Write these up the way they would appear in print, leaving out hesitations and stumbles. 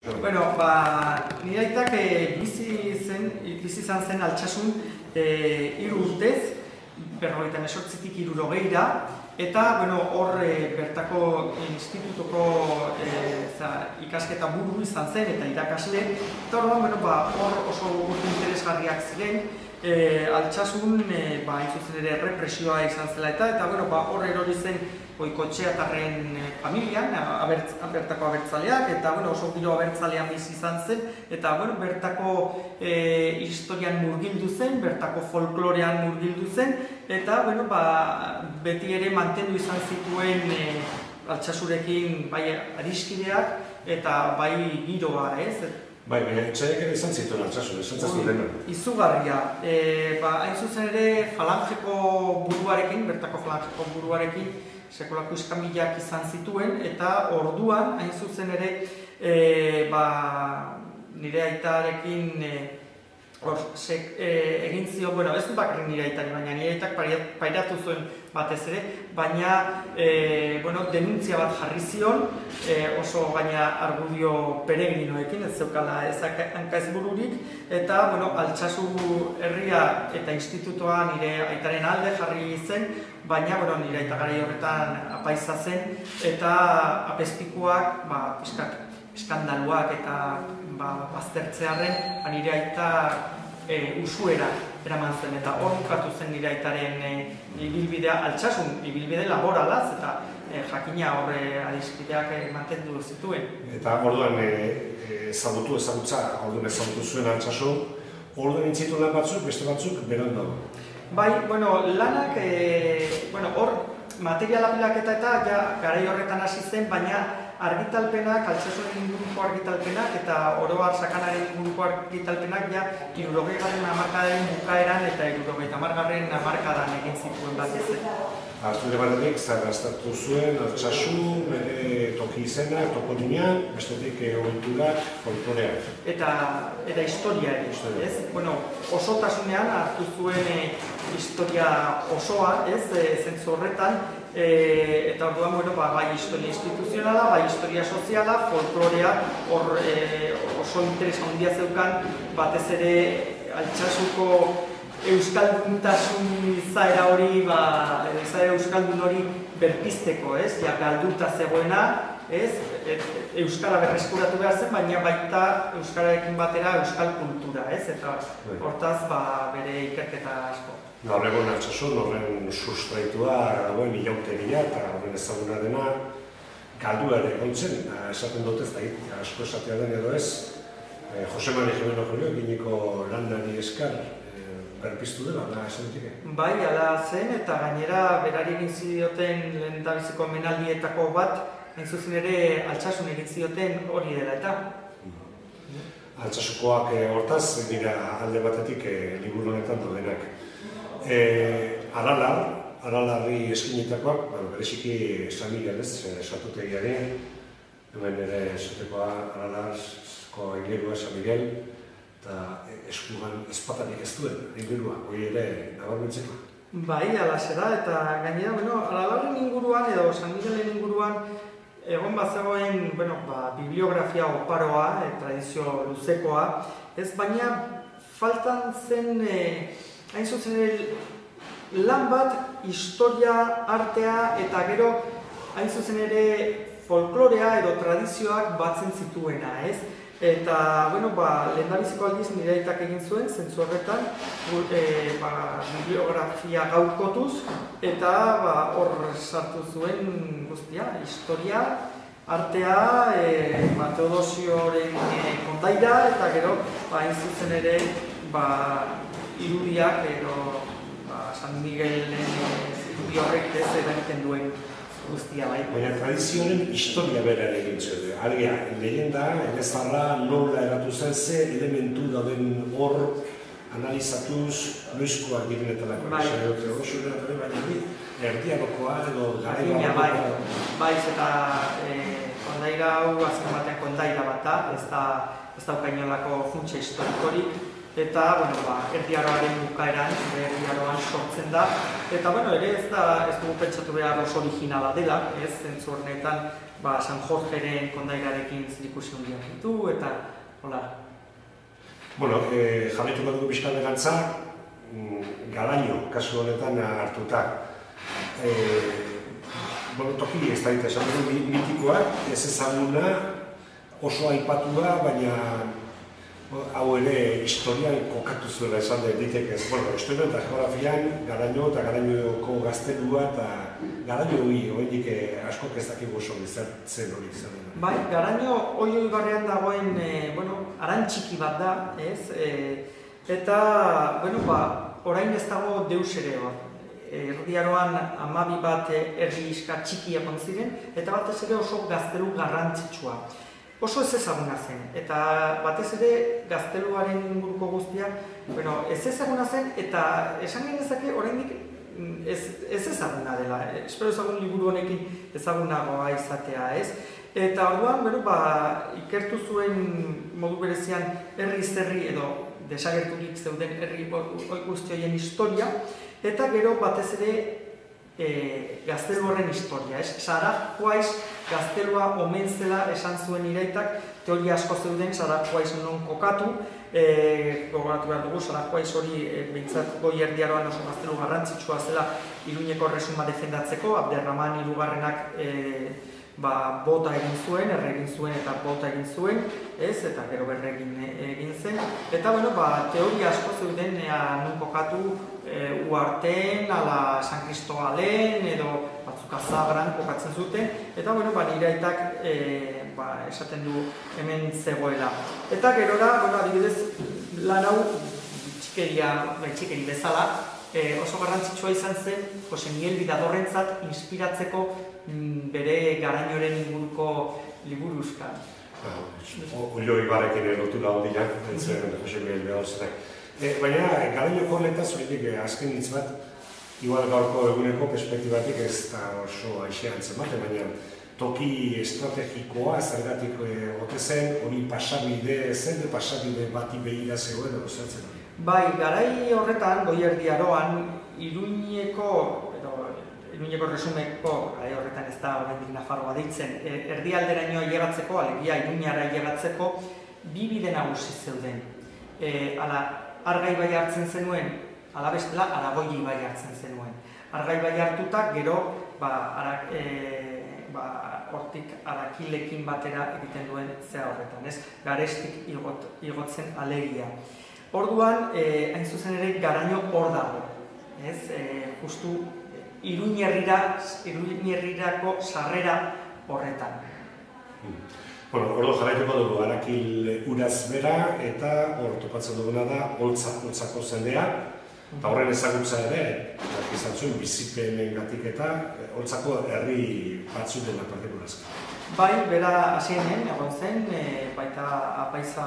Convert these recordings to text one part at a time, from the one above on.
Bueno, nire aitak bizi izan zen Altsasun 3 urtez, 58tik 60ra, eta hor bertako institutuko ikasketa buru izan zen eta irakasle, eta hor oso interesgarriak ziren. Altsasun zuzen ere represioa izan zela eta hor erori zen Goikotxeatarren familian, bertako abertzaleak, eta oso giro abertzalean bizi izan zen, eta bertako historian murgildu zen, bertako folklorean murgildu zen, eta beti ere mantendu izan zituen Altsasurekin bai adiskideak eta bai giroa, ez? Baina etxaiak ere izan zituen Altsasun, esan zaztu dena. Izugarria. Hain zuzen ere falangeko buruarekin, bertako falangeko buruarekin, sekolako iskanbilak izan zituen, eta orduan, hain zuzen ere, nire aitarekin egin zion, ez du bakarrik nire aitari, baina nire aitak pairatu zuen batez ere, baina denuntzia bat jarri zion, oso gaina argudio peregrinoekin, ez zeukala hankaizbururik, eta Altsasu herria eta institutoa nire aitaren alde jarri zen, baina nire aita garai horretan apaiza zen, eta apezpikuak, eskandaluak eta baztertzearen nire aita usuera eraman zen, eta hor bukatu zen nire aitaren ibilbidea Altsasun, ibilbide laboralaz, eta jakina hor adiskideak mantendu zituen. Eta orduan ezagutza, orduan ezagutu zuen Altsasun, orduan intzitu lan batzuk, beste batzuk, beran dago. Bai, lanak, hor materiala bilaketa eta garai horretan hasi zen, baina argitalpenak, Altsasuren inguruko argitalpenak eta oro har sakanaren inguruko argitalpenak 60garren hamarkadaren bukaeran eta 70garren hamarkadan egin zituen batez ere. Alde batetik zerrastatu zuen Altsasu, bere toki izena, toponimia, bestetik ohiturak, folkloreak. Eta historia ere, ez? Osotasunean hartu zuen historia osoa, ez? Zentzu horretan, eta orduan, bai historia instituzionala, bai historia soziala, folklorea, hor oso interesa handia zeukan, batez ere Altsasuko euskalduntasun izaera hori, izaera euskaldun hori berpizteko, ez? Galduta zegoena, ez? Euskara berreskuratu behar zen, baina baita euskararekin batera euskal kultura, ez? Eta hortaz bere ikerketa asko. Gaur egon Altsasun, horren sustraitua dagoen ilautegia eta horren ezaguna dena galdua ere kontzen, esaten dut ez da, asko esatea den edo ez, Jose Mari Jimeno Julio eginiko landari eskar berpiztu dela, ala esan ditik? Bai, ala zen, eta gainera berari egin zidioten lehendabiziko omenaldietako bat, hain zuzen ere Altsasun egin zidioten hori dela eta. Altsasukoak hortaz, dira alde batetik liburu honetan daudenak. Aralarri eskinitakoak, bereziki San Miguel ez, satutegiari, hemen ere esatekoa Aralarsko ingurua San Miguel, eta eskugan ezpatarik ez duen ingurua, hori ere nabarmentzeko. Bai, alaxe da, eta gainera, Aralarren inguruan edo San Miguelen inguruan egon bat zegoen, bibliografia oparoa, tradizio luzekoa, ez baina faltan zen hain zuzen lan bat, historia, artea eta gero hain zuzen ere folklorea edo tradizioak batzen zituena, ez? Eta, lehendabiziko aldiz nire aitak egin zuen, zentzu horretan, bibliografia gaurkotuz, eta hor sartu zuen guztia, historia, artea, Teodosioren kondaira, eta gero, hain zuzen ere, irudiak edo San Miguelen irudi horrek ez egiten duen guztia bai. Baina tradizioaren historia bera egin zuen. Algia, lehenda, elezarra nola eratu zen, ze elementu dauden hor analizatuz noizkoak direnetarako. Baina erdiagokoa edo garaibagokoa. Bai, eta kondaira hau azken batean kondaira bat da, ez daukainolako funtsa historikorik, eta Erdi Aroaren bukaeran, Erdi Aroan sortzen da, eta ere ez dugu pentsatu behar oso originala dela, zentzu horretan San Jorgeren kondairarekin zerikusi hundiak ditu, eta hola. Jarraituko dugu pixka begantza, Garaño kasu honetan hartuta. Toki ez da esan dugu mitikoak, ez ezaguna, oso aipatua, baina hau ere historian kokatu zuela esan ditekez. Historian eta geografian, Garaño eta Garañoko gaztelua eta Garaño horiek askok ez dakigu oso zen hori izan. Bai, Garaño hori barrean dagoen aran txiki bat da, eta orain ez dago deus ere hor. Erdi Aroan 12 bat herri iska txiki egon ziren, eta batez ere oso gaztelu garrantzitsua. Oso ez ezaguna zen, eta batez ere gazteluaren inguruko guztia, ez ezaguna zen, eta esan genezake oraindik ez ezaguna dela. Espero ezagun liburu honekin ezagunagoa izatea, ez? Eta orduan, ikertu zuen modu berezian herri edo desagerturik zeuden herri guzti horien historia, eta gero batez ere gaztelu horren historia, ez? Sarah Weiss gaztelua omen zela esan zuen iraitak, teoria asko zeuden Sarah Weiss non kokatu, gogoratu behar dugu, Sarah Weiss hori behintzat Goi Erdi Aroan oso gaztelu garrantzitsua zela Iruñeko erresuma defendatzeko, Abderraman hirugarrenak bota egin zuen, erregin zuen eta bota egin zuen, eta gero berregin egin zen. Eta, teoria asko zeuden non kokatu Uarten, ala San Cristobalen, edo batzuk Azabran kokatzen zuten, eta, nire aitak esaten du hemen zegoela. Eta gerora, adibidez, lan hau txikeri bezala, oso garrantzitsua izan zen Jose Miguel Bidadorrentzat inspiratzeko bere Garañoren inguruko liburuzkan. Ullo Ibarrekin lotura handia, entzuen Jose Miguel Bidadorrentzat. Baina Garañoko honetaz horiek azken hitz bat, igual gaurko eguneko perspektibatik ez da oso aixean zenbate, baina toki estrategikoa zergatik ote zen, hori pasabide zen, pasabide bati begira zegoen edo zertzen hori. Bai, garai horretan, Goi Erdi Aroan, Iruñeko resumeko, garai horretan ez da oraindik Nafarroa deitzen, erdialderaino ailegatzeko, alegia Iruñara ailegatzeko, bi bide nagusi zeuden. Argai bai hartzen zenuen, ala bestela, Aragoi bai hartzen zenuen. Argai bai hartuta, gero, hortik Arakilekin batera egiten duen zea horretan, ez? Garestik igotzen alegia. Orduan, hain zuzen ere, Garaño hor dago, ez? Justu Iruñerrirako sarrera horretan. Ordo jarraituko dugu Arakil uraz bera eta hor topatzen duguna da holtzako zendea. Eta horren ezagutza ere, izan zuen bizipenengatik eta holtzako herri batzuten partikurazka. Bai, bera hasienen egon zen, baita apaiza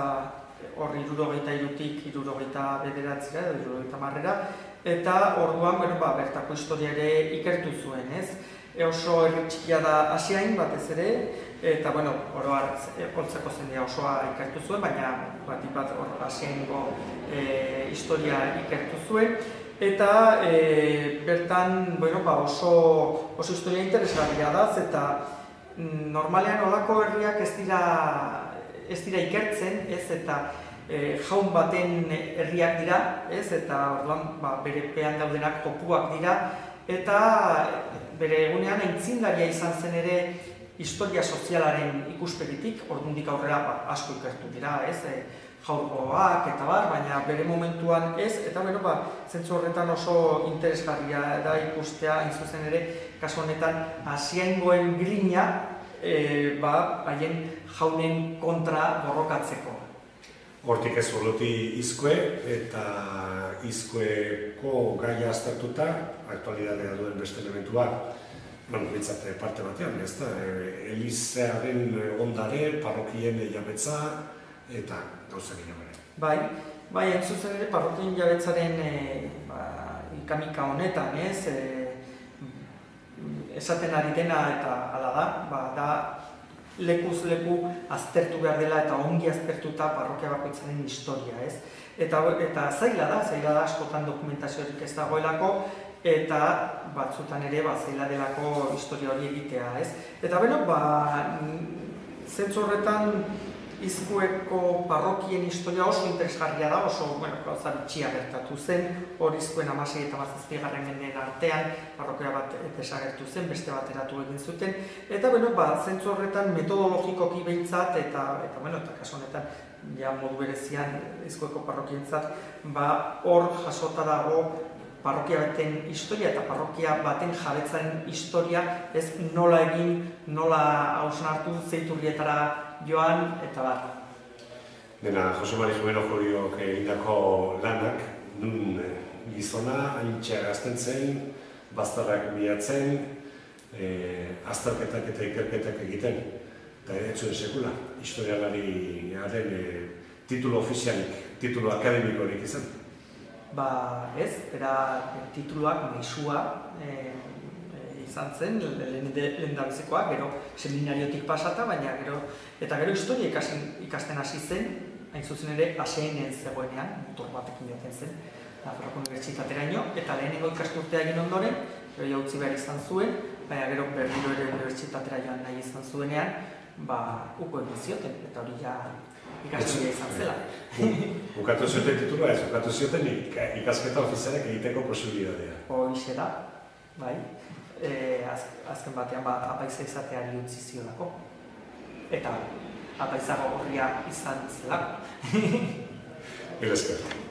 hor 73tik 79 edo 70 eta orduan bertako historia ere ikertu zuen, ez? Oso herri txikia da Asiain batez ere, eta oro har holtzako zendea osoa ikertu zuen, baina bat hor Asiaingo historia ikertu zuen, eta bertan oso historia interesgarria da, eta normalean holako herriak ez dira ikertzen, ez, eta jaun baten herriak dira, ez, eta orduan bere pean daudenak topuak dira, eta bere egunean aitzindaria izan zen ere historia sozialaren ikuspegitik, ordundik aurrera asko ikertu dira, ez, jaurgoak eta baina bere momentuan ez, eta zentzu horretan oso interesgarria da ikustea, hain zuzen ere, kasu honetan, Asiaingoen grina, haien jaunen kontra borrokatzeko. Hortik ez urruti Izkue, eta Izkueko gaia aztertuta, aktualidadea duen beste elementua, bintzat parte batean, ez da, Elizearen ondare, parrokien jabetza, eta gauza gehiago ere. Bai, hain zuzen ere, parrokien jabetzaren ikamika honetan, ez, esaten ari dena eta hala da, lekuz leku aztertu behar dela eta ongi aztertuta parrokia bakoitzaren historia, ez? Eta zaila da askotan dokumentaziorik ez dagoelako, eta batzutan ere zaila delako historia hori egitea, ez? Eta beno, zentzu horretan Izkueko parrokien historia oso interesgarria da, oso gauza bitxia gertatu zen, hor Izkuen 16 eta 17 mendeen artean parrokia bat desagertu zen, beste bat eratu egin zuten, eta zentzu horretan metodologikoki behintzat, eta kasu honetan ja modu berezian Izkueko parrokientzat, hor jasota dago parrokia baten historia eta parrokia baten jabetzaren historia, ez nola egin, nola hausnartu, zeiturrietara joan, eta bat. Dena, Jose Mari Jumeno Joriok egindako lanak, nun gizona, haintxea gazten zen, bazterrak bilatzen, azterketak eta ikerketak egiten, eta ez zuen sekula, historialariaren titulo ofizialik, titulo akademikorik izan. Ez, tituluak maisua izan zen, lehendabizikoa, gero seminariotik pasata, eta gero historia ikasten hasi zen, hain zuzen ere, ASEAN-en zegoenean, motor batekin joaten zen, Nafarroako Unibertsitateraino, eta lehenengo ikasturtea egin ondoren, gero jautzi behar izan zuen, baina gero berriro ere unibertsitatera joan nahi izan zuenean, uko egin zioten, eta hori ja ikasturtea izan zela. Bukatu zioten titulua ez, bukatu zioten ikasketa ofizialak egiteko posibilitatea. Horixe da, bai. Azken batean apaiza izateari utzi ziolako. Eta apaiza gogorria izan zelako. Esker.